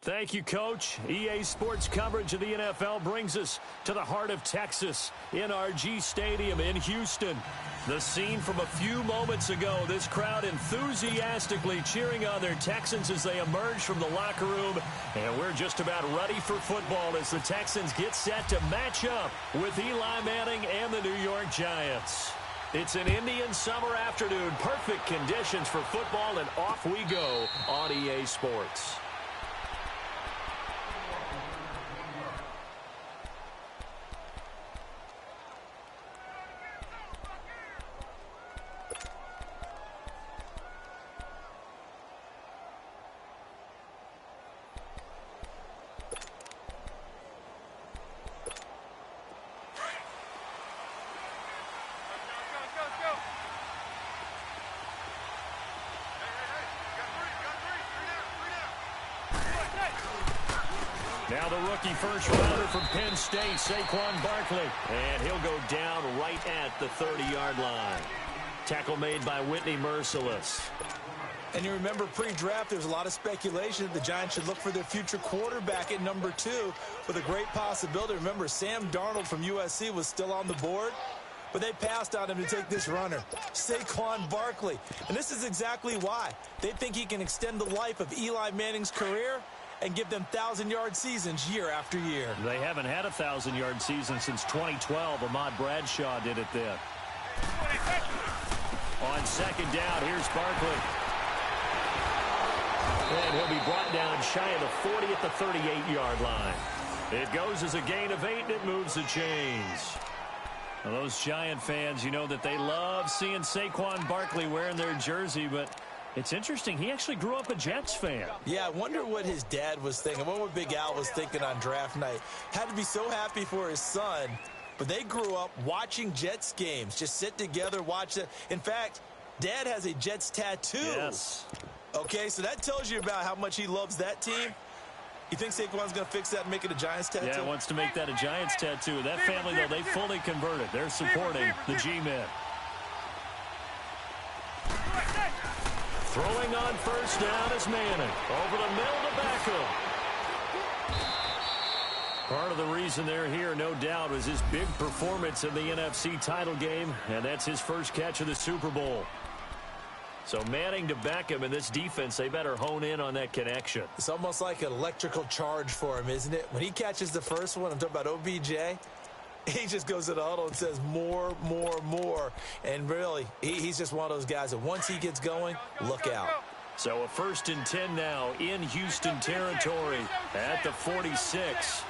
Thank you, Coach. EA Sports coverage of the NFL brings us to the heart of Texas, NRG Stadium in Houston. The scene from a few moments ago, this crowd enthusiastically cheering on their Texans as they emerge from the locker room. And we're just about ready for football as the Texans get set to match up with Eli Manning and the New York Giants. It's an Indian summer afternoon, perfect conditions for football, and off we go on EA Sports. Now the rookie first rounder from Penn State, Saquon Barkley. And he'll go down right at the 30-yard line. Tackle made by Whitney Merciless. And you remember pre-draft, there was a lot of speculation that the Giants should look for their future quarterback at number 2 with a great possibility. Remember, Sam Darnold from USC was still on the board, but they passed on him to take this runner, Saquon Barkley. And this is exactly why. They think he can extend the life of Eli Manning's career and give them 1,000-yard seasons year after year. They haven't had a 1,000-yard season since 2012. Ahmad Bradshaw did it then. On second down, here's Barkley. And he'll be brought down shy of the 40 at the 38-yard line. It goes as a gain of 8, and it moves the chains. Now, those Giant fans, you know that they love seeing Saquon Barkley wearing their jersey, but it's interesting. He actually grew up a Jets fan. Yeah, I wonder what his dad was thinking. What Big Al was thinking on draft night. Had to be so happy for his son. But they grew up watching Jets games. Just sit together, watch it. In fact, Dad has a Jets tattoo. Yes. Okay, so that tells you about how much he loves that team. You think Saquon's going to fix that and make it a Giants tattoo? Yeah, wants to make that a Giants tattoo. That family, though, they fully converted. They're supporting the G-Men. Throwing on first down is Manning. Over the middle to Beckham. Part of the reason they're here, no doubt, was his big performance in the NFC title game, and that's his first catch of the Super Bowl. So Manning to Beckham, and this defense, they better hone in on that connection. It's almost like an electrical charge for him, isn't it? When he catches the first one, I'm talking about OBJ, he just goes to the huddle and says more, more, more. And really, he's just one of those guys that once he gets going, look out. So a 1st and 10 now in Houston territory at the 46.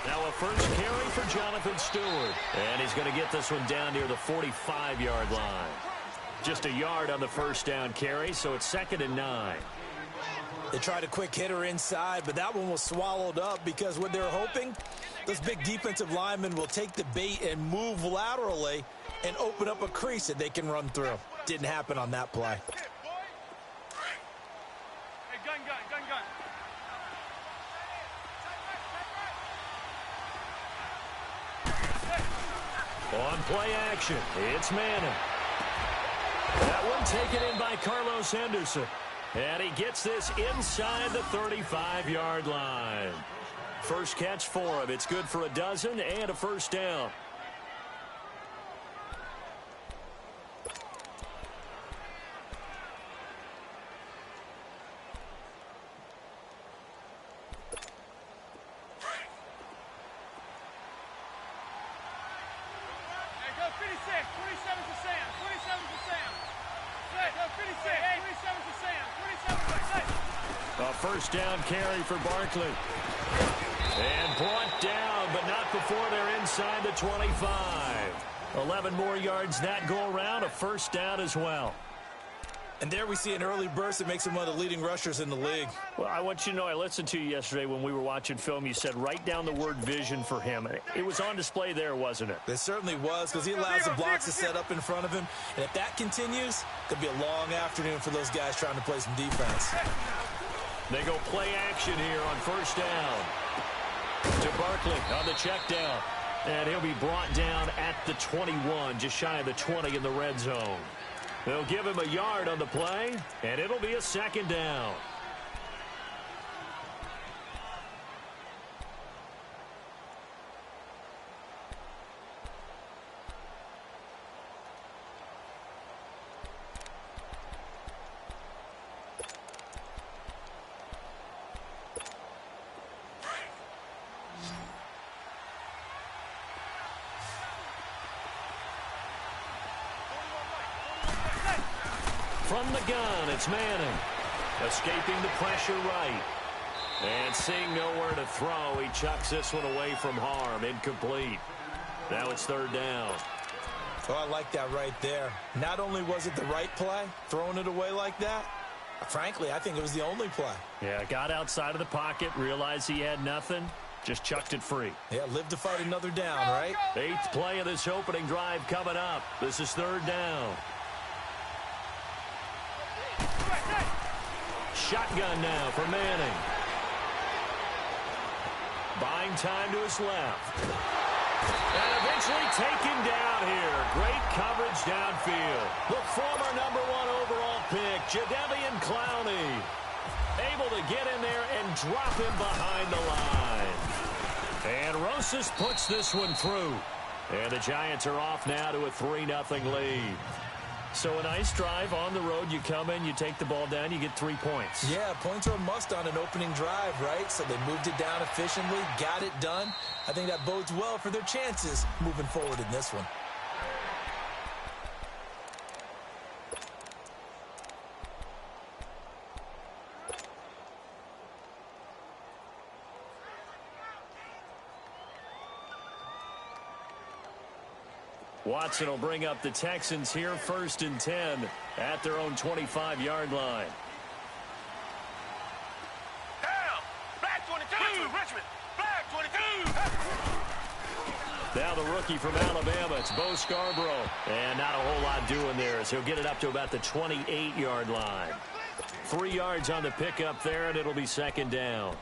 Now a first carry for Jonathan Stewart. And he's going to get this one down near the 45-yard line. Just a yard on the first down carry, so it's 2nd and 9. They tried a quick hitter inside, but that one was swallowed up because what they're hoping, those big defensive linemen will take the bait and move laterally and open up a crease that they can run through. Didn't happen on that play. Hey, gun. On play action, it's Manning. That one taken in by Carlos Henderson. And he gets this inside the 35-yard line. First catch for him. It's good for a dozen and a first down. Hey, go 56, 27 to Sam, 27 to Sam. Hey, go 56, 27 to Sam, 27 to Sam. A first down carry for Barkley. And brought down, but not before they're inside the 25. 11 more yards that go around, a first down as well. And there we see an early burst that makes him one of the leading rushers in the league. Well, I want you to know, I listened to you yesterday when we were watching film. You said write down the word vision for him. It was on display there, wasn't it? It certainly was, because he allows the blocks to set up in front of him. And if that continues, it'll be a long afternoon for those guys trying to play some defense. They go play action here on first down. To Barkley on the check down. And he'll be brought down at the 21, just shy of the 20 in the red zone. They'll give him a yard on the play, and it'll be a second down. From the gun, it's Manning. Escaping the pressure right. And seeing nowhere to throw, he chucks this one away from harm. Incomplete. Now it's third down. Oh, I like that right there. Not only was it the right play, throwing it away like that, frankly, I think it was the only play. Yeah, got outside of the pocket, realized he had nothing, just chucked it free. Yeah, live to fight another down, right? 8th play of this opening drive coming up. This is third down. Shotgun now for Manning. Buying time to his left. And eventually taken down here. Great coverage downfield. The former #1 overall pick, Jadeveon Clowney, able to get in there and drop him behind the line. And Rosas puts this one through. And the Giants are off now to a 3-0 lead. So a nice drive on the road. You come in, you take the ball down, you get 3 points. Yeah, points are a must on an opening drive, right? So they moved it down efficiently, got it done. I think that bodes well for their chances moving forward in this one. Watson will bring up the Texans here, 1st and 10 at their own 25-yard line. Down. Flag 22. Richmond. Flag 22. Now the rookie from Alabama, it's Bo Scarborough. And not a whole lot doing there as he'll get it up to about the 28-yard line. 3 yards on the pickup there, and it'll be second down.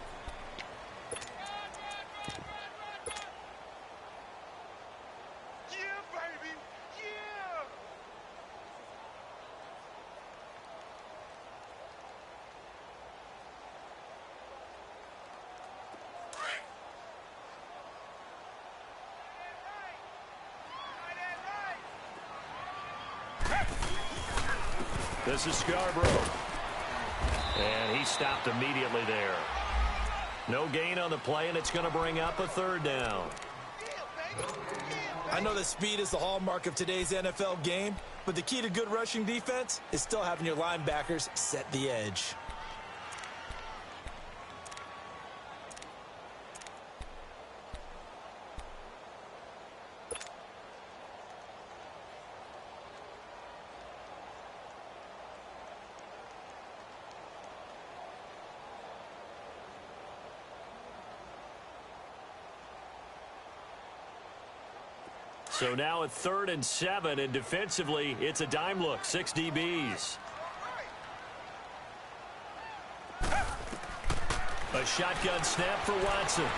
This is Scarborough. And he stopped immediately there. No gain on the play, and it's going to bring up a third down. I know that speed is the hallmark of today's NFL game, but the key to good rushing defense is still having your linebackers set the edge. So now at 3rd and 7, and defensively, it's a dime look, 6 DBs. A shotgun snap for Watson.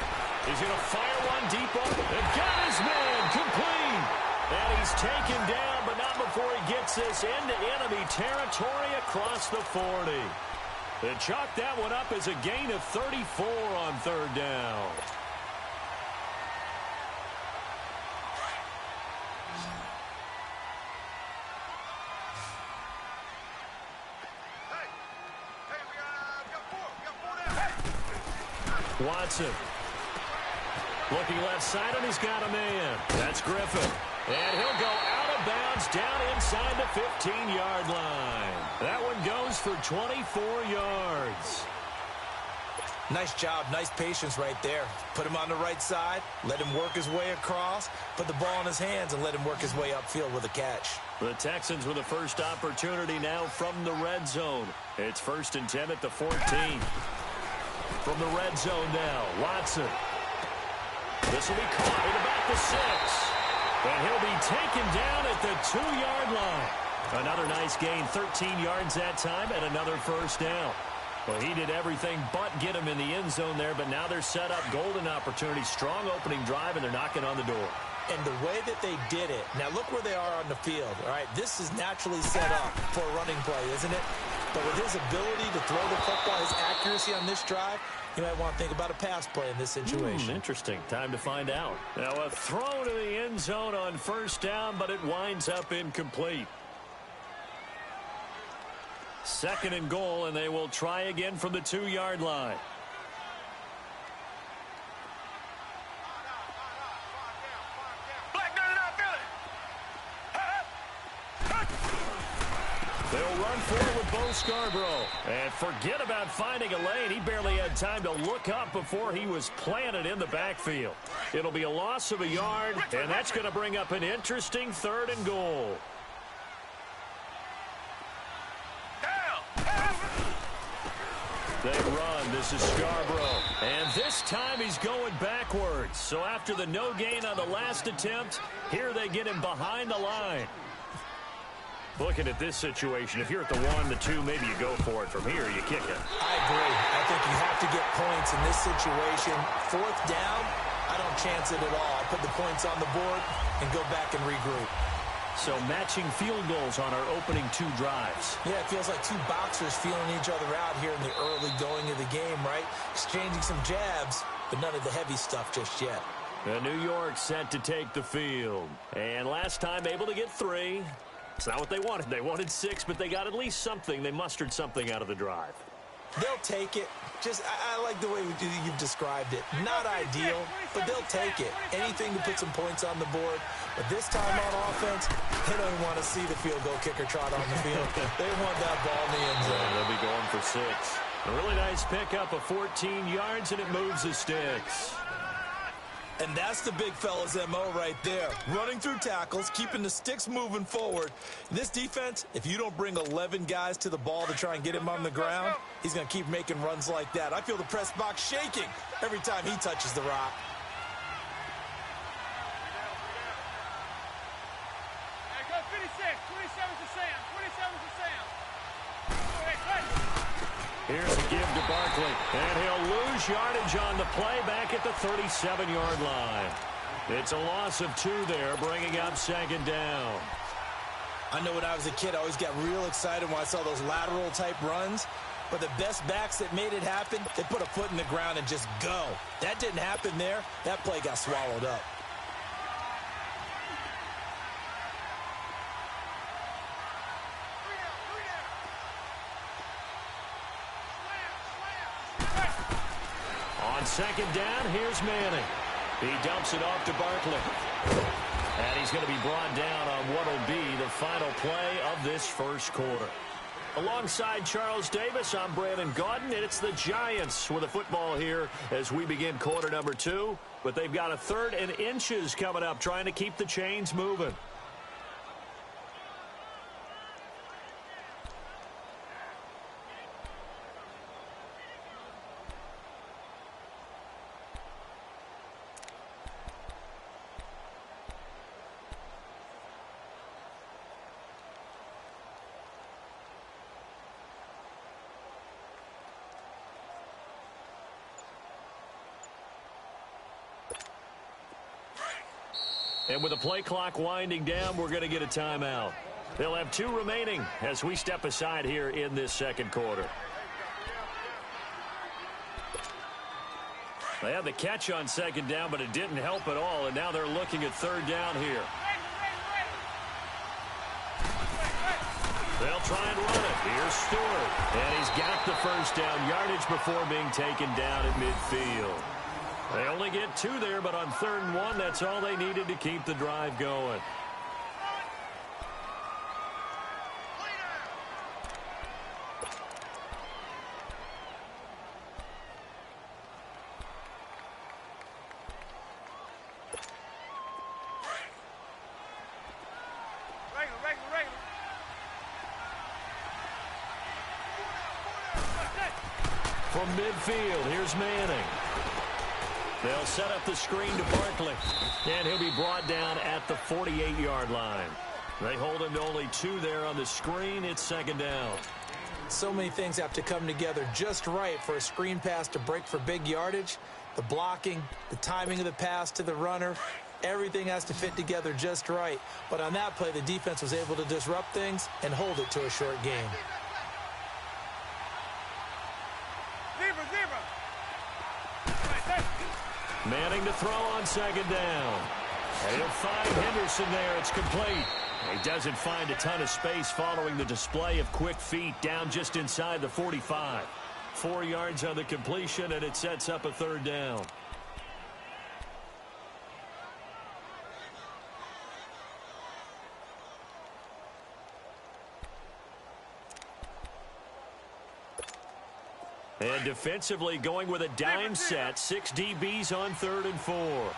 He's going to fire one deep over. And got his man complete. And he's taken down, but not before he gets this into enemy territory across the 40. They chalk that one up as a gain of 34 on third down. Watson. Looking left side, and he's got a man. That's Griffin. And he'll go out of bounds down inside the 15-yard line. That one goes for 24 yards. Nice job, nice patience right there. Put him on the right side, let him work his way across, put the ball in his hands, and let him work his way upfield with a catch. The Texans with the first opportunity now from the red zone. It's 1st and 10 at the 14. From the red zone now, Watson. This will be caught at about the 6. And he'll be taken down at the 2-yard line. Another nice gain, 13 yards that time, and another first down. Well, he did everything but get him in the end zone there, but now they're set up golden opportunity, strong opening drive, and they're knocking on the door. And the way that they did it, now look where they are on the field, all right? This is naturally set up for a running play, isn't it? But with his ability to throw the football, his accuracy on this drive, you might want to think about a pass play in this situation. Interesting. Time to find out. Now a throw to the end zone on first down, but it winds up incomplete. 2nd and goal, and they will try again from the 2-yard line. They'll run forward with Bo Scarborough. And forget about finding a lane. He barely had time to look up before he was planted in the backfield. It'll be a loss of a yard, and that's going to bring up an interesting 3rd and goal. They run. This is Scarborough. And this time he's going backwards. So after the no gain on the last attempt, here they get him behind the line. Looking at this situation, if you're at the 1, the 2, maybe you go for it. From here, you kick it. I agree. I think you have to get points in this situation. 4th down, I don't chance it at all. I put the points on the board and go back and regroup. So matching field goals on our opening 2 drives. Yeah, it feels like 2 boxers feeling each other out here in the early going of the game, right? Exchanging some jabs, but none of the heavy stuff just yet. New York set to take the field. And last time able to get 3. It's not what they wanted. They wanted 6, but they got at least something. They mustered something out of the drive. They'll take it. I like the way you've described it. Not ideal, but they'll take it. Anything to put some points on the board. But this time on offense, they don't want to see the field goal kicker trot on the field. They want that ball in the end zone. They'll be going for 6. A really nice pickup of 14 yards, and it moves the sticks. And that's the big fella's MO right there. Running through tackles, keeping the sticks moving forward. In this defense, if you don't bring 11 guys to the ball to try and get him on the ground, he's going to keep making runs like that. I feel the press box shaking every time he touches the rock. There goes 56, 27 to Sam, 27 to Sam. Here's a give to Barkley, and he'll lose yardage on the play back at the 37-yard line. It's a loss of 2 there, bringing up 2nd down. I know when I was a kid, I always got real excited when I saw those lateral-type runs. But the best backs that made it happen, they put a foot in the ground and just go. That didn't happen there. That play got swallowed up. On 2nd down, here's Manning. He dumps it off to Barkley. And he's going to be brought down on what will be the final play of this first quarter. Alongside Charles Davis, I'm Brandon Gaudin, and it's the Giants with the football here as we begin quarter number 2. But they've got a 3rd and inches coming up, trying to keep the chains moving. And with the play clock winding down, we're going to get a timeout. They'll have 2 remaining as we step aside here in this second quarter. They had the catch on 2nd down, but it didn't help at all, and now they're looking at 3rd down here. They'll try and run it. Here's Stewart, and he's got the first down yardage before being taken down at midfield. They only get 2 there, but on 3rd and 1, that's all they needed to keep the drive going. From midfield, here's Manning. They'll set up the screen to Barkley, and he'll be brought down at the 48-yard line. They hold him to only 2 there on the screen. It's 2nd down. So many things have to come together just right for a screen pass to break for big yardage. The blocking, the timing of the pass to the runner, Everything has to fit together just right. But on that play, the defense was able to disrupt things and hold it to a short game. Manning to throw on second down. And he'll find Henderson there. It's complete. He doesn't find a ton of space following the display of quick feet down just inside the 45. 4 yards on the completion, and it sets up a third down. And defensively going with a dime set. 6 DBs on 3rd and 4.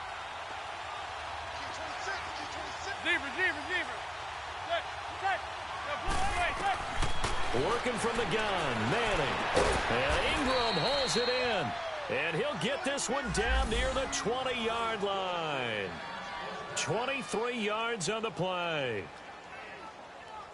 Working from the gun, Manning. And Ingram hauls it in. And he'll get this one down near the 20-yard line. 23 yards on the play.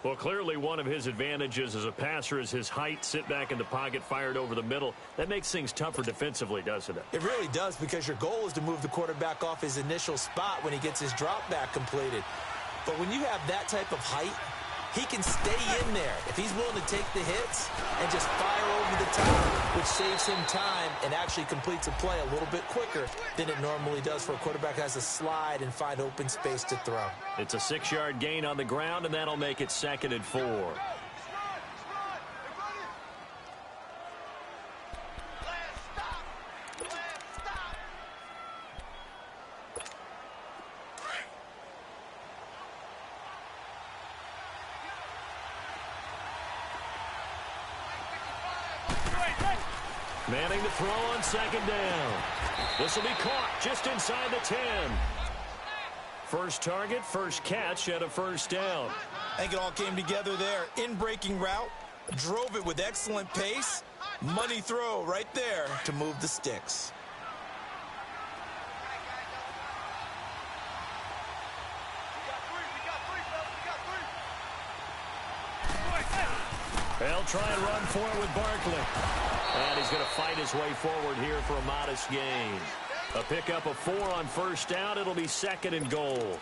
Well, clearly one of his advantages as a passer is his height. Sit back in the pocket, fired over the middle. That makes things tougher defensively, doesn't it? It really does, because your goal is to move the quarterback off his initial spot when he gets his drop back completed. But when you have that type of height, he can stay in there if he's willing to take the hits and just fire over the top, which saves him time and actually completes a play a little bit quicker than it normally does for a quarterback who has to slide and find open space to throw. It's a 6-yard gain on the ground, and that'll make it 2nd and 4. Manning to throw on second down. This will be caught just inside the 10. First target, first catch, and a first down. I think it all came together there. In-breaking route, drove it with excellent pace. Money throw right there to move the sticks. They'll try and run for it with Barkley. And he's going to fight his way forward here for a modest gain. A pickup of 4 on first down. It'll be 2nd and goal.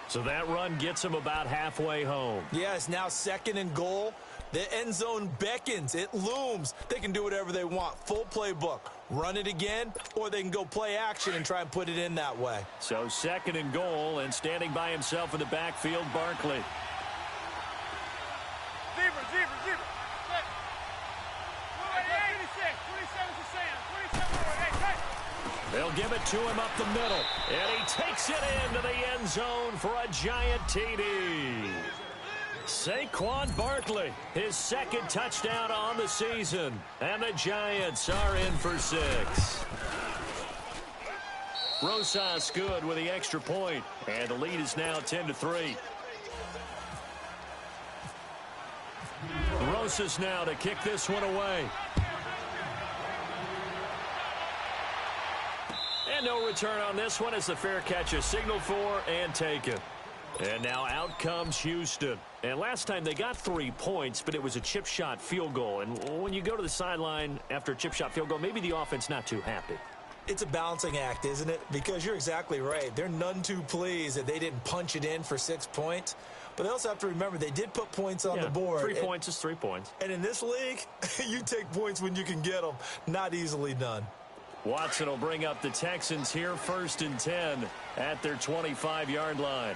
So that run gets him about halfway home. Yeah, it's now 2nd and goal. The end zone beckons. It looms. They can do whatever they want. Full playbook. Run it again, or they can go play action and try and put it in that way. So 2nd and goal, and standing by himself in the backfield, Barkley. They'll give it to him up the middle, and he takes it into the end zone for a giant TD. Saquon Barkley, his 2nd touchdown on the season, and the Giants are in for 6. Rosas good with the extra point, and the lead is now 10-3. Rosas now to kick this one away. And no return on this one as the fair catch is signaled for and taken. And now out comes Houston. And last time they got 3 points, but it was a chip shot field goal. And when you go to the sideline after a chip shot field goal, maybe the offense not too happy. It's a balancing act, isn't it? Because you're exactly right. They're none too pleased that they didn't punch it in for 6 points. But they also have to remember they did put points on the board. 3 points is 3 points. And in this league, you take points when you can get them. Not easily done. Watson will bring up the Texans here 1st and 10 at their 25-yard line.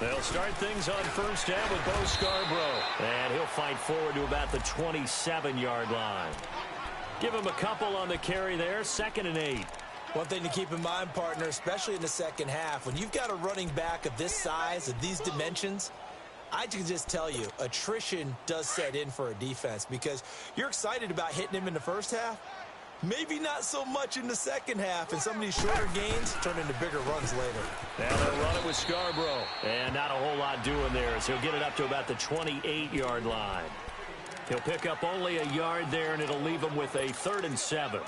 They'll start things on first down with Bo Scarborough. And he'll fight forward to about the 27-yard line. Give him a couple on the carry there, 2nd and 8. One thing to keep in mind, partner, especially in the second half, when you've got a running back of this size, of these dimensions, I can just tell you, attrition does set in for a defense because you're excited about hitting him in the first half. Maybe not so much in the second half, and some of these shorter gains turn into bigger runs later. Now they'll run it with Scarborough. And not a whole lot doing there as he'll get it up to about the 28-yard line. He'll pick up only a yard there, and it'll leave him with a 3rd and 7.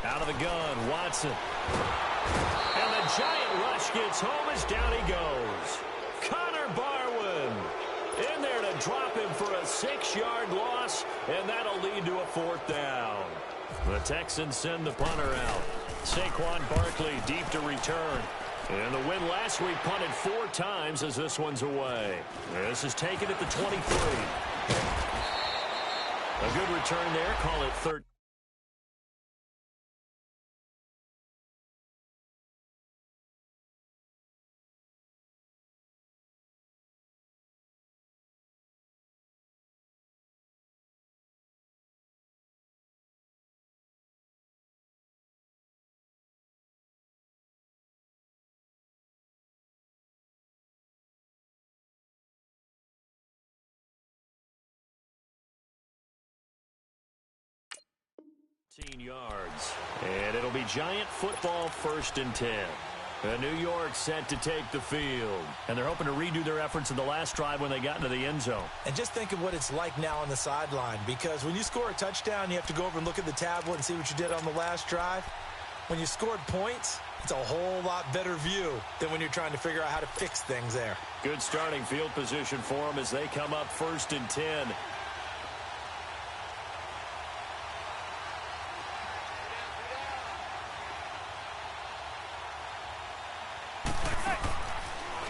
Out of the gun, Watson. And the giant rush gets home as down he goes. Connor Barwin in there to drop him for a 6-yard loss, and that'll lead to a 4th down. The Texans send the punter out. Saquon Barkley deep to return. And the win last week punted 4 times as this one's away. This is taken at the 23. A good return there. Call it 13. Yards, and it'll be Giant football 1st and 10. New York set to take the field, and they're hoping to redo their efforts in the last drive when they got into the end zone. And just think of what it's like now on the sideline, because when you score a touchdown, you have to go over and look at the tablet and see what you did on the last drive. When you scored points, it's a whole lot better view than when you're trying to figure out how to fix things there. Good starting field position for them as they come up 1st and 10.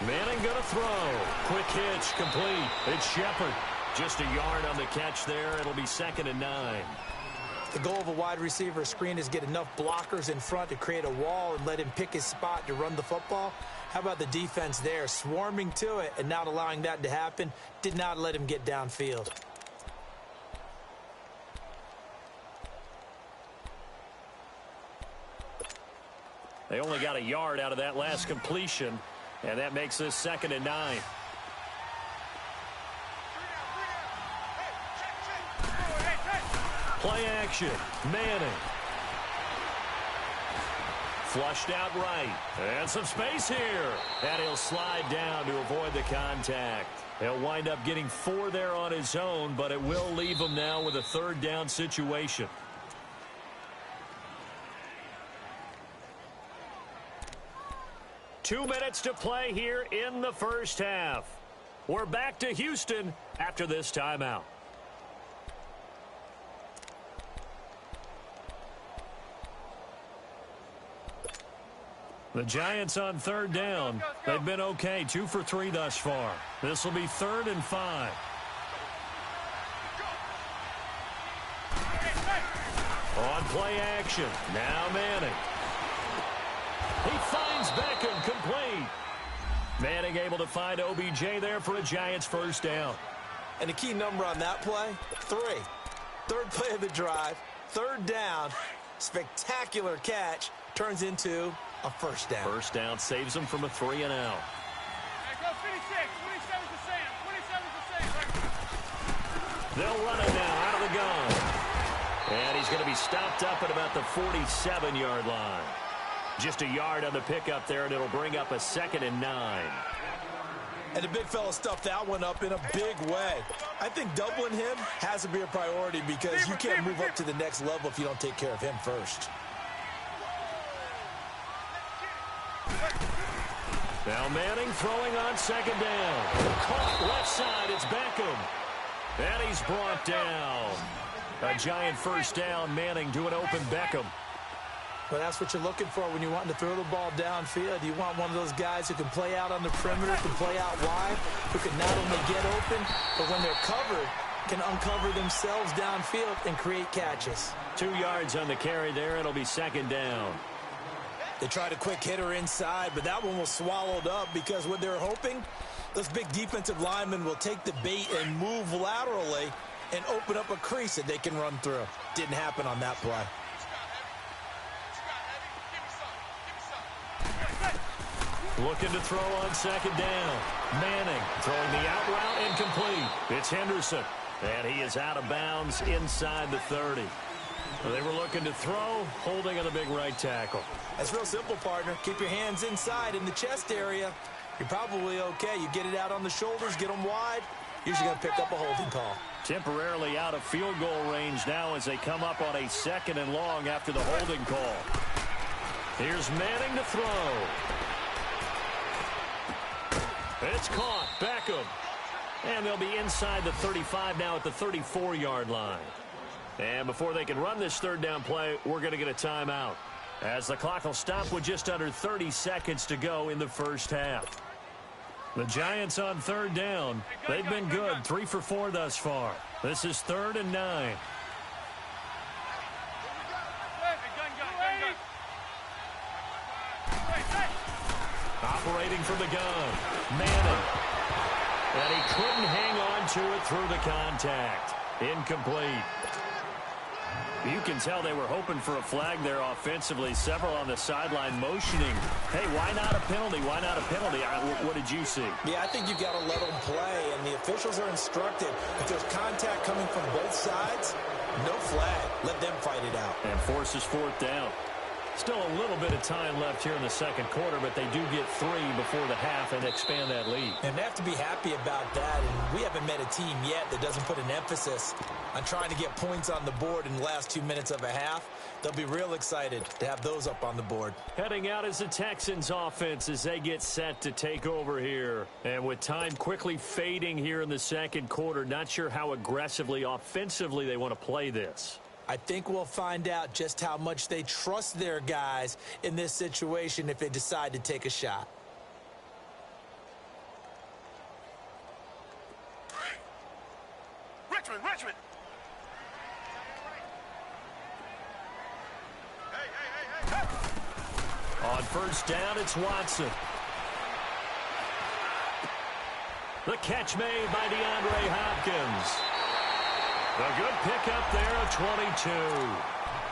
Manning going to throw. Quick hitch, complete. It's Shepard. Just a yard on the catch there. It'll be 2nd and 9. The goal of a wide receiver screen is get enough blockers in front to create a wall and let him pick his spot to run the football. How about the defense there, swarming to it and not allowing that to happen? Did not let him get downfield. They only got a yard out of that last completion. And that makes this 2nd and 9. Play action. Manning. Flushed out right. And some space here. And he'll slide down to avoid the contact. He'll wind up getting 4 there on his own, but it will leave him now with a 3rd down situation. Two minutes to play here in the first half. We're back to Houston after this timeout. The Giants on 3rd down. They've been okay, 2 for 3 thus far. This will be 3rd and 5. On play action. Now Manning. He finds Beckham, complete. Manning able to find OBJ there for a Giants 1st down. And the key number on that play, 3. 3rd play of the drive, 3rd down, spectacular catch, turns into a 1st down. 1st down saves him from a 3 and out. Go 56, 27 to Sam, 27 to Sam. They'll run it now out of the gun. And he's going to be stopped up at about the 47-yard line. Just a yard on the pickup there, and it'll bring up a 2nd and 9. And the big fella stuffed that one up in a big way. I think doubling him has to be a priority because you can't move up to the next level if you don't take care of him first. Now Manning throwing on 2nd down. Caught left side, it's Beckham. And he's brought down. A Giant 1st down, Manning to an open Beckham. Well, that's what you're looking for when you want to throw the ball downfield. You want one of those guys who can play out on the perimeter, can play out wide, who can not only get open, but when they're covered, can uncover themselves downfield and create catches. 2 yards on the carry there. It'll be 2nd down. They tried a quick hitter inside, but that one was swallowed up because what they're hoping, those big defensive linemen will take the bait and move laterally and open up a crease that they can run through. Didn't happen on that play. Looking to throw on 2nd down. Manning throwing the out route incomplete. It's Henderson. And he is out of bounds inside the 30. They were looking to throw, holding on the big right tackle. That's real simple, partner. Keep your hands inside in the chest area. You're probably okay. You get it out on the shoulders, get them wide, usually going to pick up a holding call. Temporarily out of field goal range now as they come up on a 2nd and long after the holding call. Here's Manning to throw. It's caught. Beckham. And they'll be inside the 35 now at the 34-yard line. And before they can run this 3rd down play, we're going to get a timeout, as the clock will stop with just under 30 seconds to go in the first half. The Giants on 3rd down. They've been good, 3 for 4 thus far. This is 3rd and 9. Operating from the gun, Manning. And he couldn't hang on to it through the contact. Incomplete. You can tell they were hoping for a flag there offensively. Several on the sideline motioning. Hey, why not a penalty? Why not a penalty? What did you see? Yeah, I think you've got to let them play, and the officials are instructed. If there's contact coming from both sides, no flag. Let them fight it out. And forces 4th down. Still a little bit of time left here in the 2nd quarter, but they do get 3 before the half and expand that lead. And they have to be happy about that. And we haven't met a team yet that doesn't put an emphasis on trying to get points on the board in the last 2 minutes of a half. They'll be real excited to have those up on the board. Heading out is the Texans offense as they get set to take over here. And with time quickly fading here in the 2nd quarter, not sure how aggressively, offensively they want to play this. I think we'll find out just how much they trust their guys in this situation if they decide to take a shot. Richmond! Hey! On 1st down, it's Watson. The catch made by DeAndre Hopkins. A good pickup there at 22.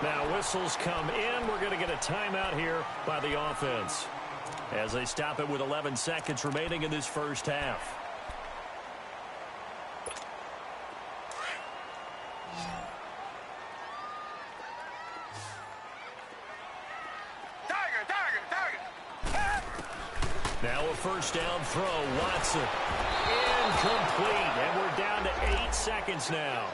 Now whistles come in. We're going to get a timeout here by the offense as they stop it with 11 seconds remaining in this first half. Now a 1st down throw. Watson. Incomplete. And we're down to 8 seconds now.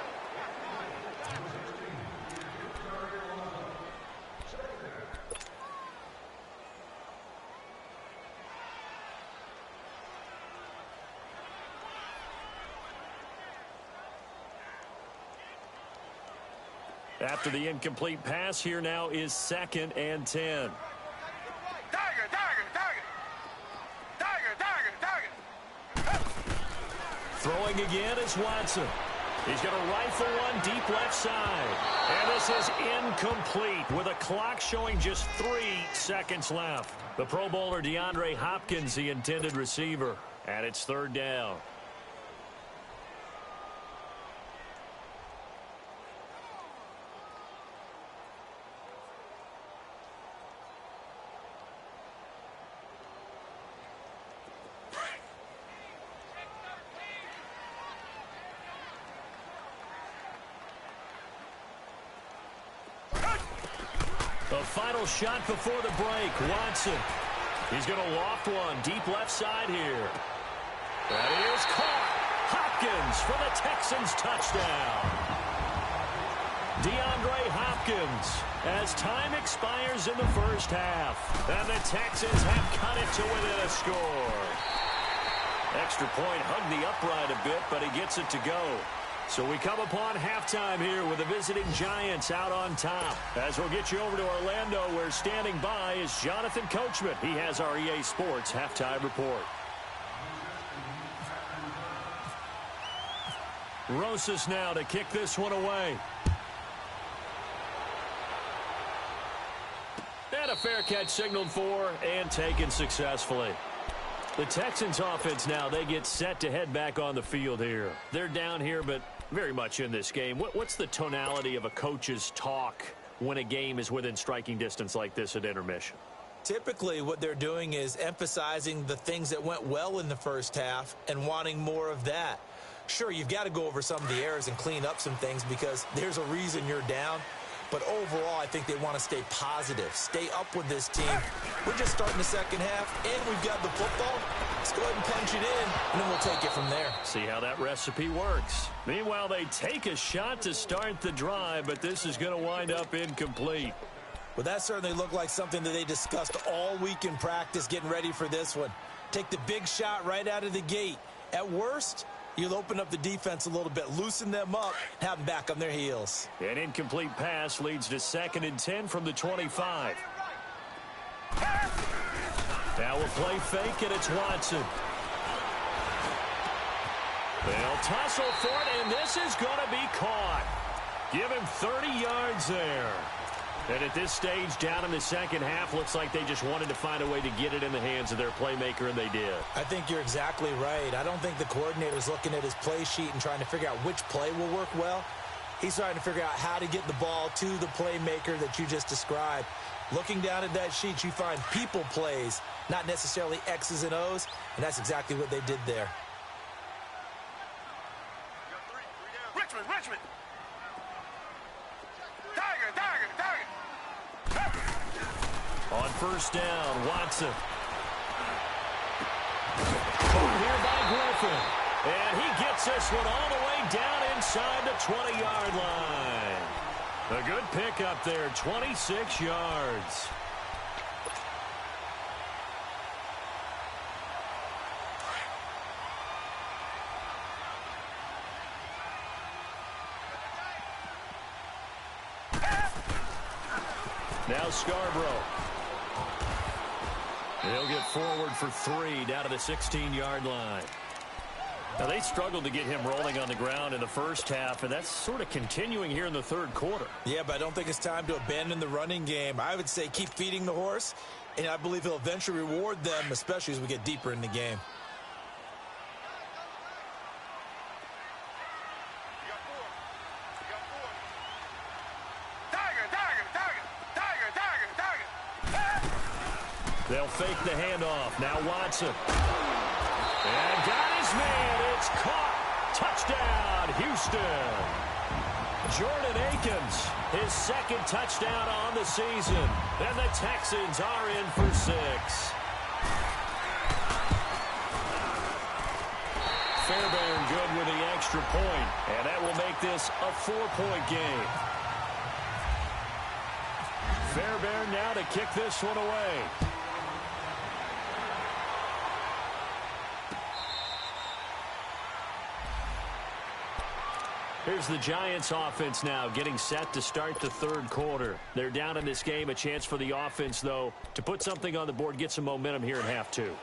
After the incomplete pass, here now is 2nd and 10. Throwing again is Watson. He's going to rifle one deep left side. And this is incomplete with a clock showing just 3 seconds left. The Pro Bowler DeAndre Hopkins, the intended receiver. And it's 3rd down. The final shot before the break. Watson. He's going to loft one deep left side here. That is caught. Hopkins for the Texans touchdown. DeAndre Hopkins as time expires in the first half. And the Texans have cut it to within a score. Extra point hugged the upright a bit, but he gets it to go. So we come upon halftime here with the visiting Giants out on top. As we'll get you over to Orlando, where standing by is Jonathan Coachman. He has our EA Sports halftime report. Rosas now to kick this one away. And a fair catch signaled for and taken successfully. The Texans offense now, they get set to head back on the field here. They're down here, but very much in this game. What's the tonality of a coach's talk when a game is within striking distance like this at intermission? Typically, what they're doing is emphasizing the things that went well in the first half and wanting more of that. Sure, you've got to go over some of the errors and clean up some things because there's a reason you're down. But overall, I think they want to stay positive, stay up with this team. We're just starting the second half, and we've got the football. Let's go ahead and punch it in, and then we'll take it from there. See how that recipe works. Meanwhile, they take a shot to start the drive, but this is going to wind up incomplete. Well, that certainly looked like something that they discussed all week in practice, getting ready for this one. Take the big shot right out of the gate. At worst, you'll open up the defense a little bit, loosen them up, have them back on their heels. An incomplete pass leads to 2nd and 10 from the 25. Now we'll play fake, and it's Watson. They'll tussle for it, and this is going to be caught. Give him 30 yards there. And at this stage, down in the second half, looks like they just wanted to find a way to get it in the hands of their playmaker, and they did. I think you're exactly right. I don't think the coordinator's looking at his play sheet and trying to figure out which play will work well. He's trying to figure out how to get the ball to the playmaker that you just described. Looking down at that sheet, you find people plays, not necessarily X's and O's, and that's exactly what they did there. Richmond. On first down, Watson. Caught here by Griffin. And he gets this one all the way down inside the 20-yard line. A good pickup there, 26 yards. Now Scarborough. He'll get forward for 3 down to the 16-yard line. Now, they struggled to get him rolling on the ground in the first half, and that's sort of continuing here in the third quarter. Yeah, but I don't think it's time to abandon the running game. I would say keep feeding the horse, and I believe he'll eventually reward them, especially as we get deeper in the game. They'll fake the handoff. Now Watson. And got his man. It's caught. Touchdown, Houston. Jordan Akins, his 2nd touchdown on the season. And the Texans are in for 6. Fairbairn good with the extra point. And that will make this a 4-point game. Fairbairn now to kick this one away. Here's the Giants offense now getting set to start the third quarter. They're down in this game. A chance for the offense, though, to put something on the board, get some momentum here in half 2.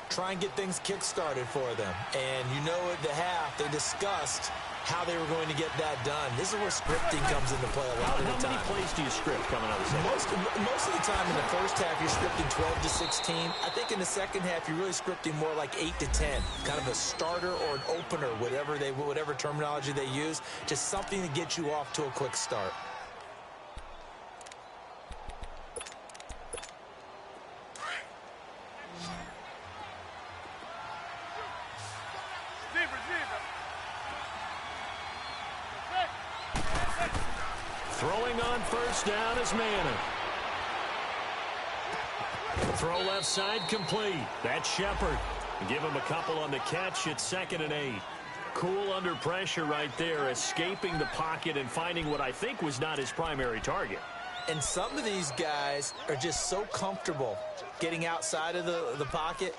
Try and get things kick-started for them. And you know at the half, they discussed how they were going to get that done. This is where scripting comes into play a lot of the time. How many plays do you script coming out of the second? Most of the time in the first half, you're scripting 12 to 16. I think in the second half, you're really scripting more like 8 to 10. Kind of a starter or an opener, whatever terminology they use. Just something to get you off to a quick start. Throwing on first down is Madden. Throw left side complete. That's Shepard. Give him a couple on the catch. It's 2nd and 8. Cool under pressure right there, escaping the pocket and finding what I think was not his primary target. And some of these guys are just so comfortable getting outside of the pocket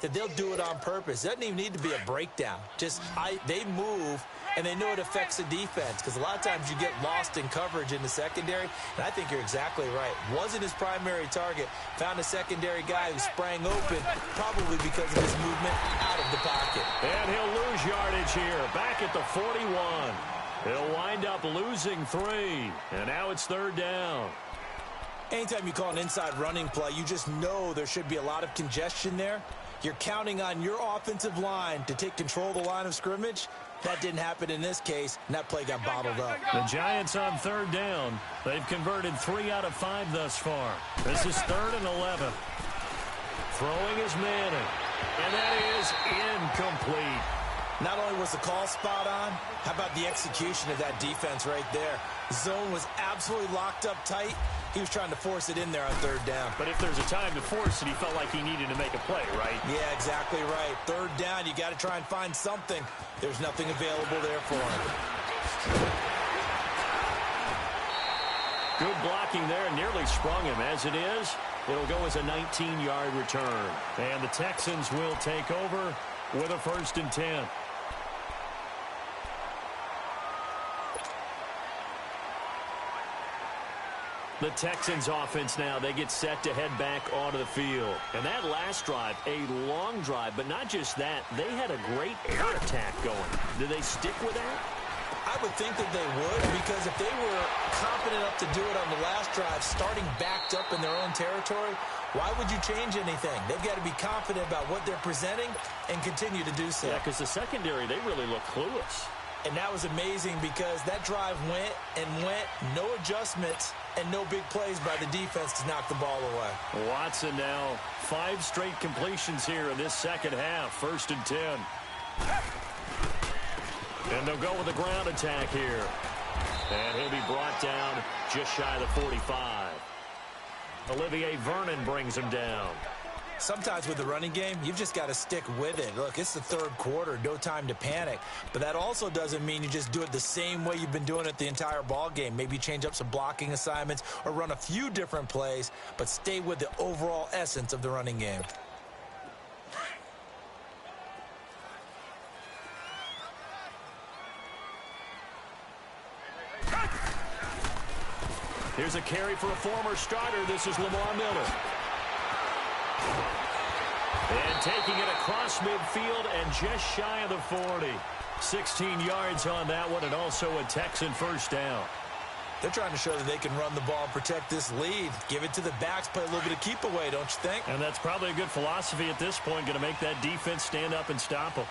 that they'll do it on purpose. It doesn't even need to be a breakdown. They move, and they know it affects the defense, because a lot of times you get lost in coverage in the secondary, and I think you're exactly right. Wasn't his primary target. Found a secondary guy who sprang open, probably because of his movement out of the pocket. And he'll lose yardage here, back at the 41. He'll wind up losing 3, and now it's 3rd down. Anytime you call an inside running play, you just know there should be a lot of congestion there. You're counting on your offensive line to take control of the line of scrimmage. That didn't happen in this case, and that play got bottled up. The Giants on 3rd down. They've converted 3 out of 5 thus far. This is 3rd and 11. Throwing is Madden, and that is incomplete. Not only was the call spot on, how about the execution of that defense right there? The zone was absolutely locked up tight. He was trying to force it in there on third down. But if there's a time to force it, he felt like he needed to make a play, right? Yeah, exactly right. Third down, you got to try and find something. There's nothing available there for him. Good blocking there, nearly sprung him. As it is, it'll go as a 19-yard return. And the Texans will take over with a 1st and 10. The Texans offense now, they get set to head back onto the field. And that last drive, a long drive, but not just that, they had a great air attack going. Did they stick with that? I would think that they would, because if they were confident enough to do it on the last drive, starting backed up in their own territory, why would you change anything? They've got to be confident about what they're presenting and continue to do so. Yeah, because the secondary, they really look clueless. And that was amazing because that drive went and went, no adjustments, and no big plays by the defense to knock the ball away. Watson now, 5 straight completions here in this second half. 1st and 10. And they'll go with the ground attack here. And he'll be brought down just shy of the 45. Olivier Vernon brings him down. Sometimes with the running game, you've just got to stick with it. Look, it's the third quarter, no time to panic. But that also doesn't mean you just do it the same way you've been doing it the entire ball game. Maybe change up some blocking assignments or run a few different plays, but stay with the overall essence of the running game. Here's a carry for a former starter. This is Lamar Miller. And taking it across midfield and just shy of the 40. 16 yards on that one, and also a Texan 1st down. They're trying to show that they can run the ball and protect this lead. Give it to the backs, play a little bit of keep away, don't you think? And that's probably a good philosophy at this point, going to make that defense stand up and stop them.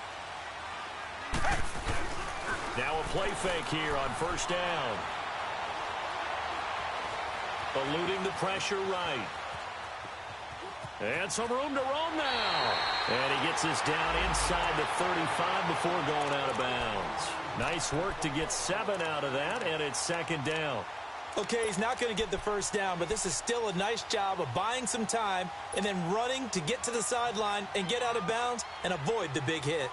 Now a play fake here on 1st down. Eluding the pressure right. And some room to roam now. And he gets this down inside the 35 before going out of bounds. Nice work to get 7 out of that, and it's 2nd down. Okay, he's not going to get the 1st down, but this is still a nice job of buying some time and then running to get to the sideline and get out of bounds and avoid the big hit.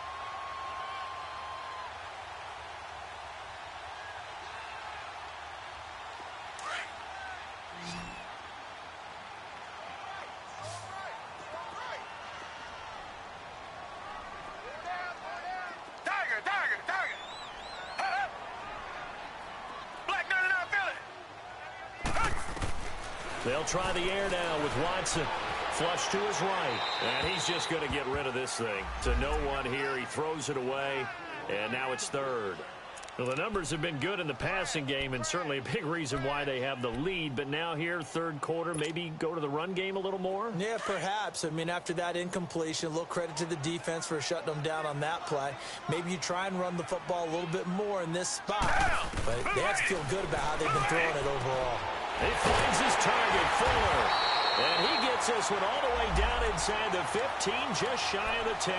They'll try the air now with Watson. Flush to his right. And he's just going to get rid of this thing. To no one here. He throws it away. And now it's 3rd. Well, the numbers have been good in the passing game, and certainly a big reason why they have the lead. But now here, 3rd quarter, maybe go to the run game a little more? Yeah, perhaps. I mean, after that incompletion, a little credit to the defense for shutting them down on that play. Maybe you try and run the football a little bit more in this spot. But they have to feel good about how they've been throwing it overall. He finds his target, Fuller. And he gets this one all the way down inside the 15, just shy of the 10.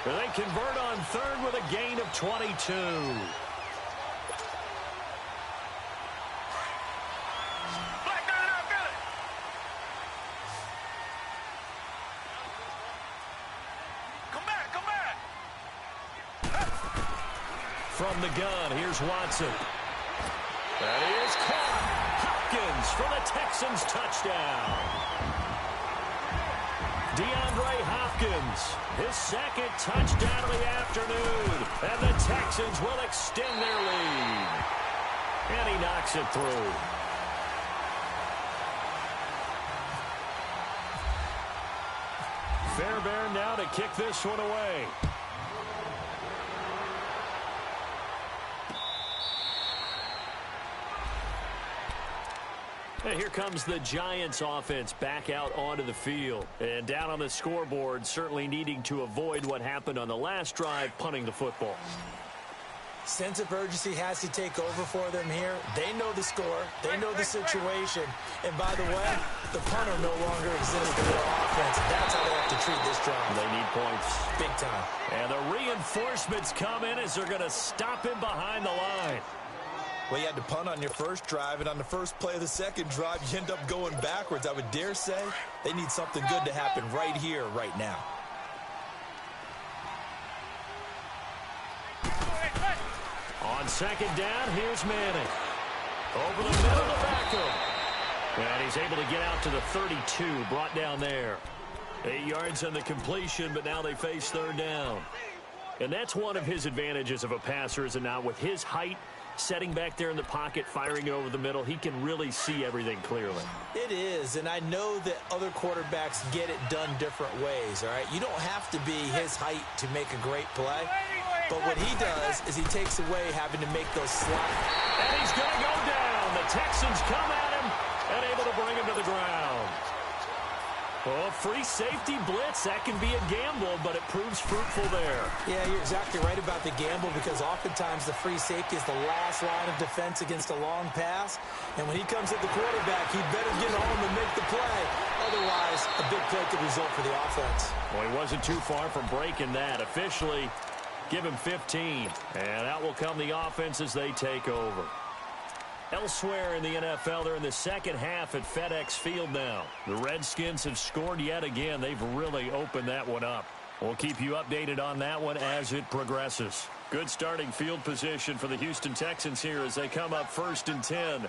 They convert on 3rd with a gain of 22. From the gun, here's Watson. That is caught. Hopkins for the Texans touchdown. DeAndre Hopkins, his 2nd touchdown of the afternoon. And the Texans will extend their lead. And he knocks it through. Fairbairn now to kick this one away. And here comes the Giants offense back out onto the field. And down on the scoreboard, certainly needing to avoid what happened on the last drive, punting the football. Sense of urgency has to take over for them here. They know the score. They know the situation. And by the way, the punter no longer exists in their offense. That's how they have to treat this drive. They need points. Big time. And the reinforcements come in as they're going to stop him behind the line. Well, you had to punt on your first drive, and on the first play of the second drive, you end up going backwards. I would dare say they need something good to happen right here, right now. On second down, here's Manning. Over the middle to Beckham. And he's able to get out to the 32, brought down there. 8 yards on the completion, but now they face third down. And that's one of his advantages of a passer, is it not? With his height, setting back there in the pocket, firing it over the middle, he can really see everything clearly. It is, and I know that other quarterbacks get it done different ways, all right? You don't have to be his height to make a great play, but what he does is he takes away having to make those slots. And he's going to go down. The Texans come at him and able to bring him to the ground. Oh, free safety blitz, that can be a gamble, but it proves fruitful there. Yeah, you're exactly right about the gamble, because oftentimes the free safety is the last line of defense against a long pass. And when he comes at the quarterback, he'd better get home and make the play. Otherwise, a big play could result for the offense. Well, he wasn't too far from breaking that. Officially, give him 15. And out will come the offense as they take over. Elsewhere in the NFL, they're in the second half at FedEx Field now. The Redskins have scored yet again. They've really opened that one up. We'll keep you updated on that one as it progresses. Good starting field position for the Houston Texans here as they come up 1st and 10.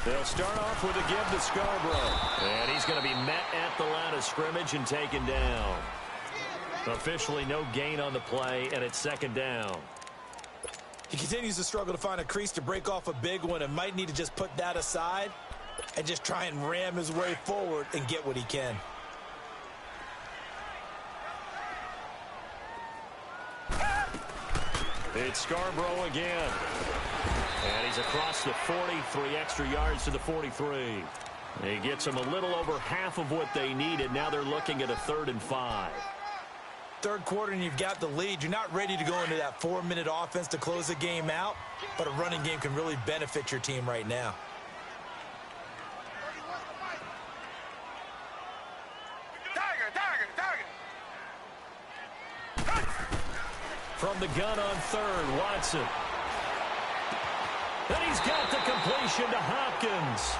They'll start off with a give to Scarborough. And he's going to be met at the line of scrimmage and taken down. Officially no gain on the play, and it's second down. He continues to struggle to find a crease to break off a big one, and might need to just put that aside and just try and ram his way forward and get what he can. It's Scarborough again. And he's across the 40, 3 extra yards to the 43. He gets them a little over half of what they needed. Now they're looking at a 3rd and 5. Third quarter and you've got the lead. You're not ready to go into that 4-minute offense to close the game out, but a running game can really benefit your team right now. From the gun on 3rd, Watson. And he's got the completion to Hopkins.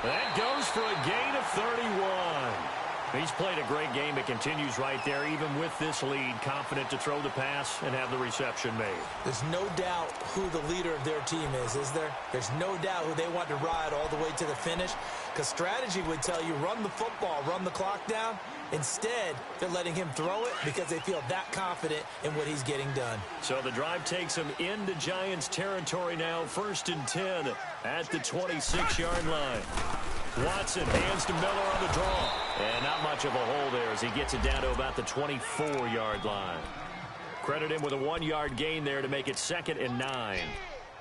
That goes for a gain of 31. He's played a great game. It continues right there, even with this lead, confident to throw the pass and have the reception made. There's no doubt who the leader of their team is there? There's no doubt who they want to ride all the way to the finish, because strategy would tell you run the football, run the clock down. Instead, they're letting him throw it because they feel that confident in what he's getting done. So the drive takes him into Giants territory now, 1st and 10 at the 26-yard line. Watson hands to Miller on the draw. And not much of a hole there as he gets it down to about the 24-yard line. Credit him with a 1-yard gain there to make it 2nd and 9.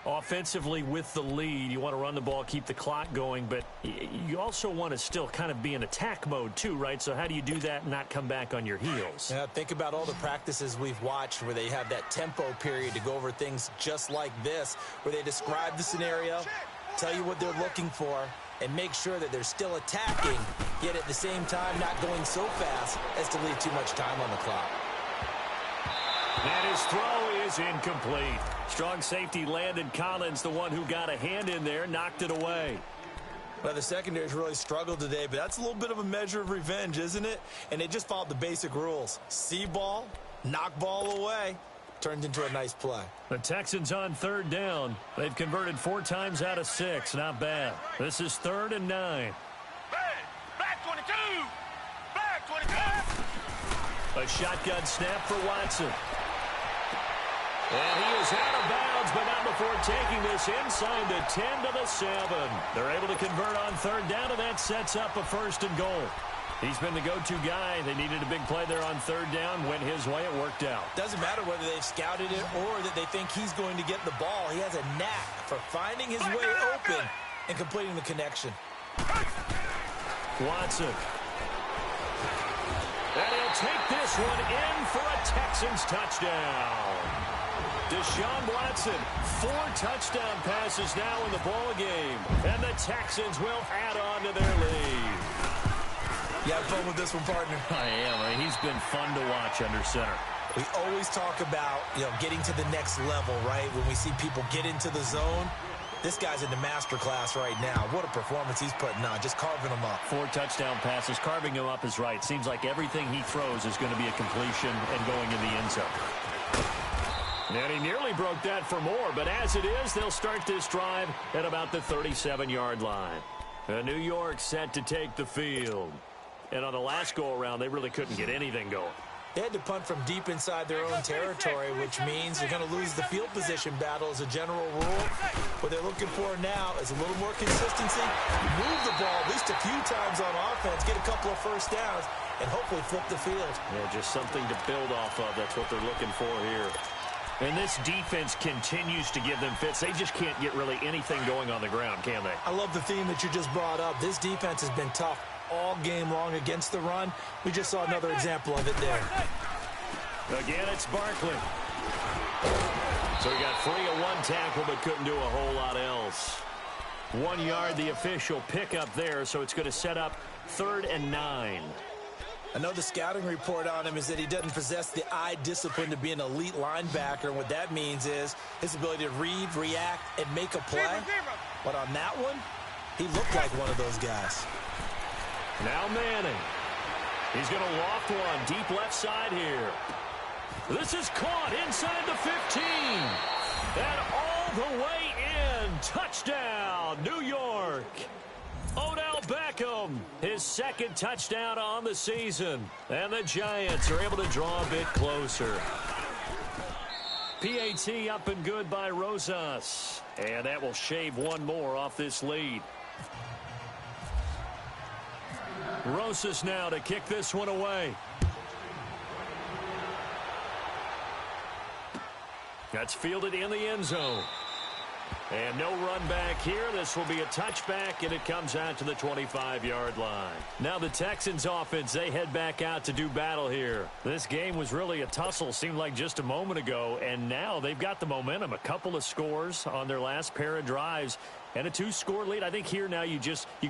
Offensively with the lead, you want to run the ball, keep the clock going, but you also want to still kind of be in attack mode too, right? So how do you do that and not come back on your heels? Yeah, think about all the practices we've watched where they have that tempo period to go over things just like this, where they describe the scenario, tell you what they're looking for, and make sure that they're still attacking, yet at the same time not going so fast as to leave too much time on the clock. And his throw is incomplete. Strong safety Landon Collins, the one who got a hand in there, knocked it away. Well, the secondary's really struggled today, but that's a little bit of a measure of revenge, isn't it? And they just followed the basic rules. See ball, knock ball away. Turned into a nice play. The Texans on 3rd down. They've converted 4 times out of 6. Not bad. This is 3rd and 9. Back 22! Back 22! A shotgun snap for Watson. And he is out of bounds, but not before taking this inside the 10 to the 7. They're able to convert on 3rd down, and that sets up a 1st and goal. He's been the go-to guy. They needed a big play there on 3rd down. Went his way. It worked out. Doesn't matter whether they've scouted it or that they think he's going to get the ball. He has a knack for finding his way open and completing the connection. Watson. And he'll he'll take this one in for a Texans touchdown. Deshaun Watson, 4 touchdown passes now in the ball game, and the Texans will add on to their lead. You have fun with this one, partner? I am. He's been fun to watch under center. We always talk about, getting to the next level, right? When we see people get into the zone, this guy's in the master class right now. What a performance he's putting on, just carving them up. 4 touchdown passes, carving him up is right. Seems like everything he throws is going to be a completion and going in the end zone. And he nearly broke that for more, but as it is, they'll start this drive at about the 37-yard line. New York set to take the field. And on the last go-around, they really couldn't get anything going. They had to punt from deep inside their own territory, which means you're going to lose the field position battle as a general rule. What they're looking for now is a little more consistency, move the ball at least a few times on offense, get a couple of first downs, and hopefully flip the field. Yeah, just something to build off of. That's what they're looking for here. And this defense continues to give them fits. They just can't get really anything going on the ground, can they? I love the theme that you just brought up. This defense has been tough all game long against the run. We just saw another example of it there. Again, it's Barkley. So he got free of 1 tackle, but couldn't do a whole lot else. 1 yard, the official pickup there, so it's going to set up 3rd and 9. I know the scouting report on him is that he doesn't possess the eye discipline to be an elite linebacker. And what that means is his ability to read, react, and make a play. But on that one, he looked like one of those guys. Now Manning. He's going to loft one deep left side here. This is caught inside the 15. And all the way in. Touchdown, New York. Odell Beckham, his 2nd touchdown on the season. And the Giants are able to draw a bit closer. PAT up and good by Rosas. And that will shave 1 more off this lead. Rosas now to kick this one away. That's fielded in the end zone. And no run back here. This will be a touchback, and it comes out to the 25-yard line. Now the Texans offense, they head back out to do battle here. This game was really a tussle, seemed like just a moment ago, and now they've got the momentum. A couple of scores on their last pair of drives, and a 2-score lead. I think here now you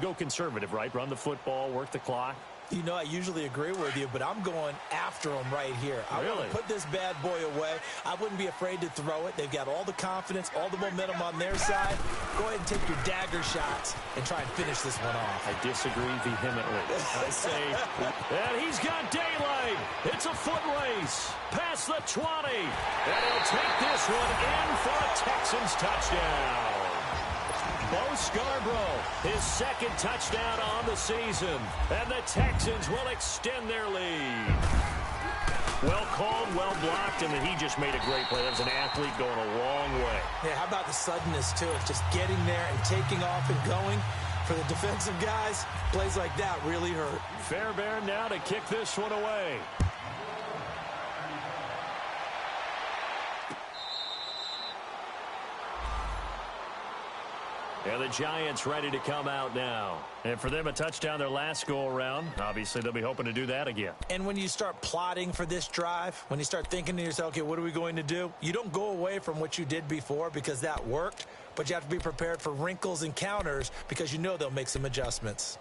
go conservative, right? Run the football, work the clock. You know, I usually agree with you, but I'm going after him right here. I want to put this bad boy away. I wouldn't be afraid to throw it. They've got all the confidence, all the momentum on their side. Go ahead and take your dagger shots and try and finish this one off. I disagree vehemently. I say, and he's got daylight. It's a foot race. Past the 20. And he'll take this one in for a Texans touchdown. Bo Scarborough, his 2nd touchdown on the season. And the Texans will extend their lead. Well called, well blocked, and then he just made a great play. That was an athlete going a long way. Yeah, how about the suddenness, too? It's just getting there and taking off and going. For the defensive guys, plays like that really hurt. Fairbairn now to kick this one away. And the Giants ready to come out now. And for them, a touchdown their last go-around. Obviously, they'll be hoping to do that again. And when you start plotting for this drive, when you start thinking to yourself, okay, what are we going to do? You don't go away from what you did before because that worked, but you have to be prepared for wrinkles and counters because you know they'll make some adjustments.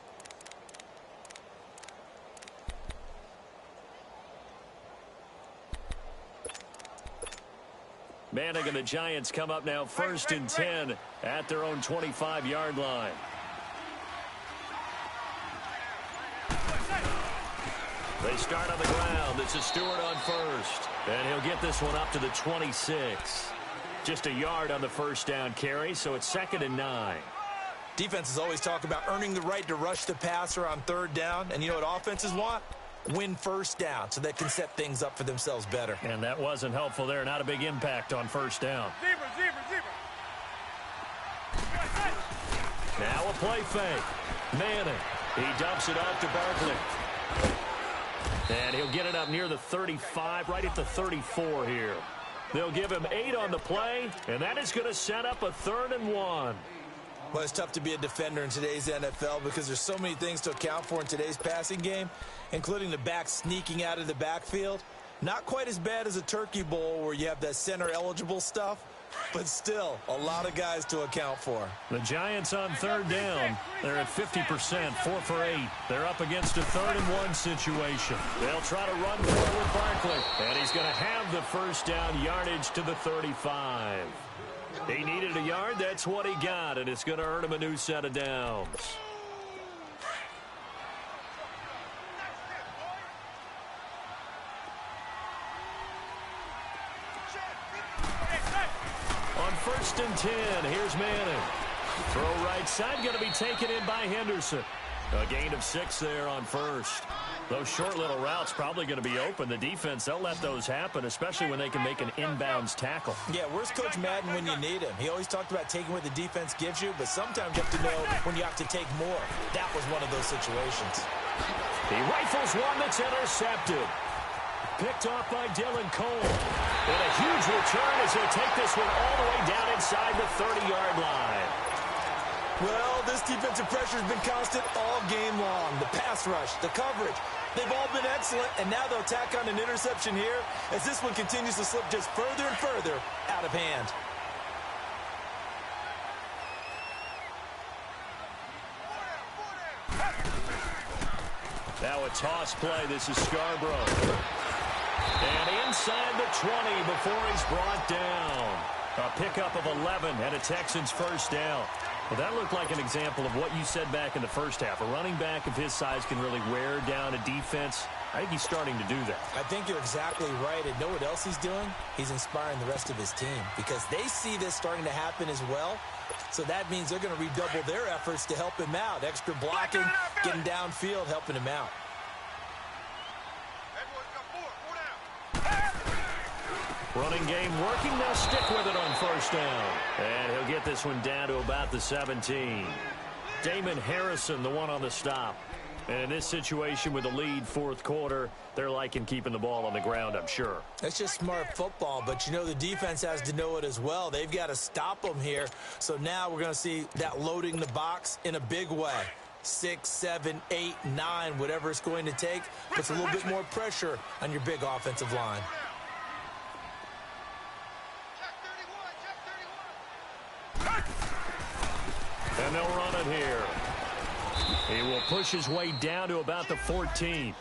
Manning and the Giants come up now 1st and 10 at their own 25-yard line. They start on the ground. This is Stewart on first. And he'll get this one up to the 26. Just a yard on the first down carry, so it's 2nd and 9. Defenses always talk about earning the right to rush the passer on 3rd down. And you know what offenses want? Win first down so they can set things up for themselves better. And that wasn't helpful there. Not a big impact on 1st down. Zebra. Now a play fake. Manning. He dumps it off to Barkley. And he'll get it up near the 35, right at the 34 here. They'll give him 8 on the play, and that is going to set up a 3rd and 1. Well, it's tough to be a defender in today's NFL because there's so many things to account for in today's passing game, including the back sneaking out of the backfield. Not quite as bad as a turkey bowl where you have that center-eligible stuff, but still a lot of guys to account for. The Giants on third down. They're at 50%, 4 for 8. They're up against a 3rd-and-1 situation. They'll try to run forward Barkley, and he's going to have the first down yardage to the 35. He needed a yard. That's what he got, and it's going to earn him a new set of downs. On 1st and 10, here's Manning. Throw right side, going to be taken in by Henderson. A gain of 6 there on 1st. Those short little routes probably going to be open. The defense, they'll let those happen, especially when they can make an inbounds tackle. Yeah, where's Coach Madden when you need him? He always talked about taking what the defense gives you, but sometimes you have to know when you have to take more. That was one of those situations. He rifles one that's intercepted. Picked off by Dylan Cole. And a huge return as he'll take this one all the way down inside the 30-yard line. Well, this defensive pressure has been constant all game long. The pass rush, the coverage, they've all been excellent, and now they'll tack on an interception here as this one continues to slip just further and further out of hand. Now a toss play. This is Scarborough. And inside the 20 before he's brought down. A pickup of 11 and a Texans first down. Well, that looked like an example of what you said back in the first half. A running back of his size can really wear down a defense. I think he's starting to do that. I think you're exactly right. And know what else he's doing? He's inspiring the rest of his team because they see this starting to happen as well. So that means they're going to redouble their efforts to help him out. Extra blocking, getting downfield, helping him out. Running game working. They'll stick with it on first down. And he'll get this one down to about the 17. Damon Harrison, the one on the stop. And in this situation with the lead 4th quarter, they're liking keeping the ball on the ground, I'm sure. That's just smart football, but you know the defense has to know it as well. They've got to stop them here. So now we're going to see that loading the box in a big way. 6, 7, 8, 9, whatever it's going to take, puts a little bit more pressure on your big offensive line. And they'll run it here. He will push his way down to about the 14.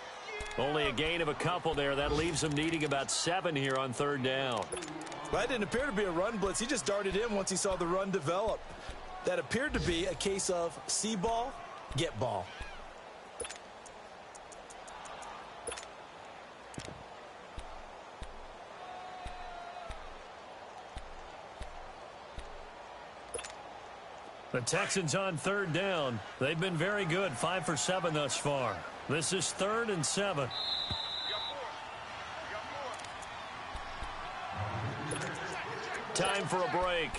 Only a gain of a couple there. That leaves him needing about 7 here on 3rd down. Well, that didn't appear to be a run blitz. He just darted in once he saw the run develop. That appeared to be a case of see ball, get ball. The Texans on 3rd down. They've been very good, 5 for 7 thus far. This is 3rd and 7. Time for a break.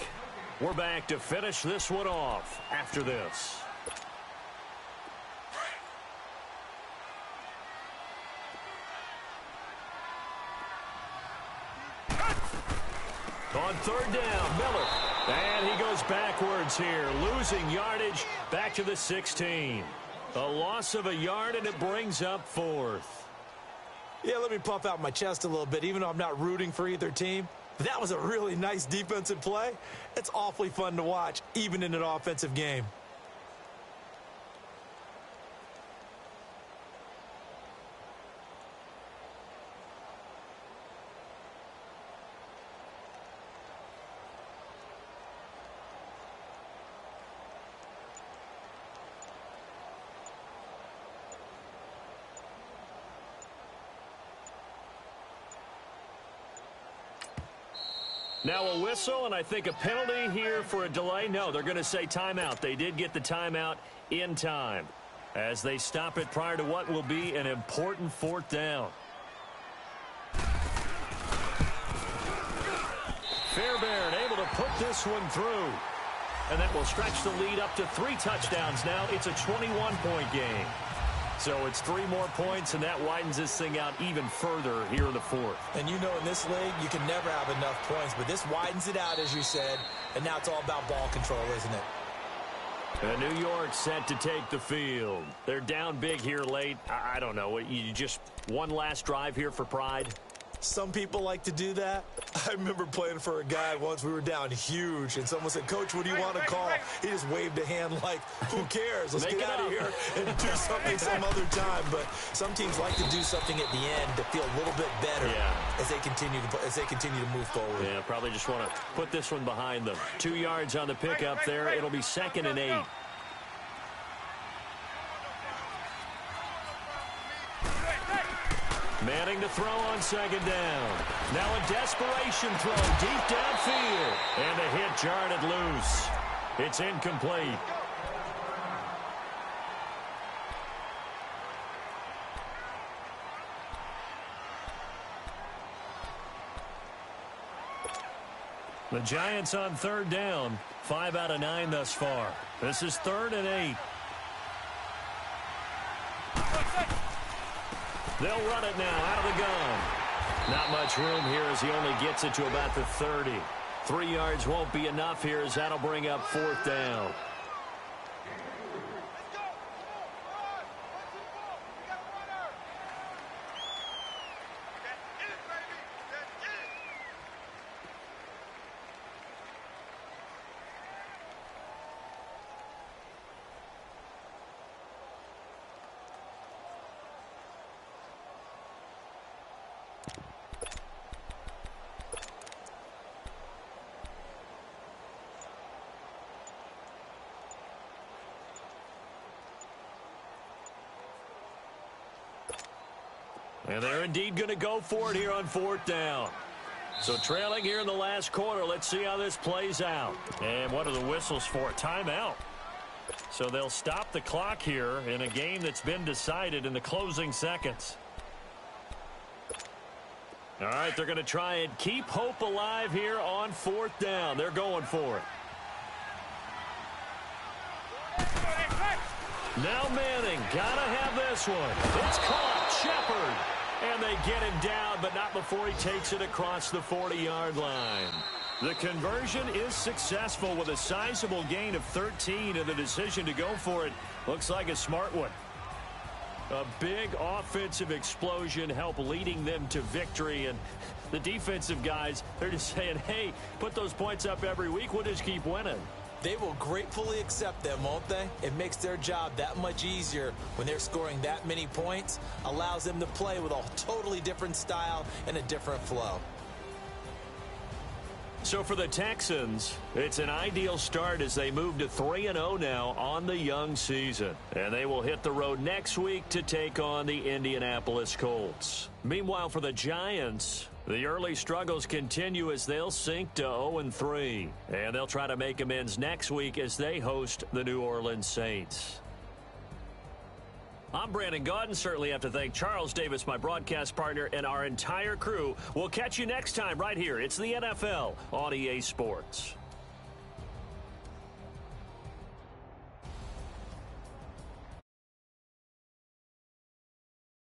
We're back to finish this one off after this. On 3rd down, Miller. And he goes backwards here, losing yardage back to the 16. A loss of a yard, and it brings up 4th. Yeah, let me puff out my chest a little bit, even though I'm not rooting for either team. But that was a really nice defensive play. It's awfully fun to watch, even in an offensive game. Now a whistle, and I think a penalty here for a delay. No, they're going to say timeout. They did get the timeout in time as they stop it prior to what will be an important 4th down. Fairbairn able to put this one through. And that will stretch the lead up to 3 touchdowns now. It's a 21-point game. So it's 3 more points, and that widens this thing out even further here in the 4th. And you know in this league, you can never have enough points, but this widens it out, as you said, and now it's all about ball control, isn't it? And New York set to take the field. They're down big here late. I don't know. You just one last drive here for pride? Some people like to do that. I remember playing for a guy once. We were down huge, and someone said, "Coach, what do you want to call?" He just waved a hand like, who cares? Let's get out of here and do something some other time. But some teams like to do something at the end to feel a little bit better as they continue to move forward. Yeah, probably just want to put this one behind them. 2 yards on the pickup there. It'll be 2nd and 8. Manning to throw on 2nd down. Now a desperation throw deep downfield. And the hit jarred it loose. It's incomplete. The Giants on 3rd down. 5 out of 9 thus far. This is 3rd and 8. They'll run it now out of the gun. Not much room here as he only gets it to about the 30. 3 yards won't be enough here as that'll bring up 4th down. And they're indeed going to go for it here on 4th down. So trailing here in the last quarter. Let's see how this plays out. And what are the whistles for? Timeout. So they'll stop the clock here in a game that's been decided in the closing seconds. All right, they're going to try and keep hope alive here on 4th down. They're going for it. Now Manning, gotta have this one. It's caught, Shepard. And they get him down, but not before he takes it across the 40-yard line. The conversion is successful with a sizable gain of 13, and the decision to go for it looks like a smart one. A big offensive explosion helped leading them to victory, and the defensive guys, they're just saying, hey, put those points up every week, we'll just keep winning. They will gratefully accept them, won't they? It makes their job that much easier when they're scoring that many points. Allows them to play with a totally different style and a different flow. So for the Texans, it's an ideal start as they move to 3-0 now on the young season. And they will hit the road next week to take on the Indianapolis Colts. Meanwhile, for the Giants, the early struggles continue as they'll sink to 0-3. And they'll try to make amends next week as they host the New Orleans Saints. I'm Brandon Gaudin. Certainly have to thank Charles Davis, my broadcast partner, and our entire crew. We'll catch you next time right here. It's the NFL on EA Sports.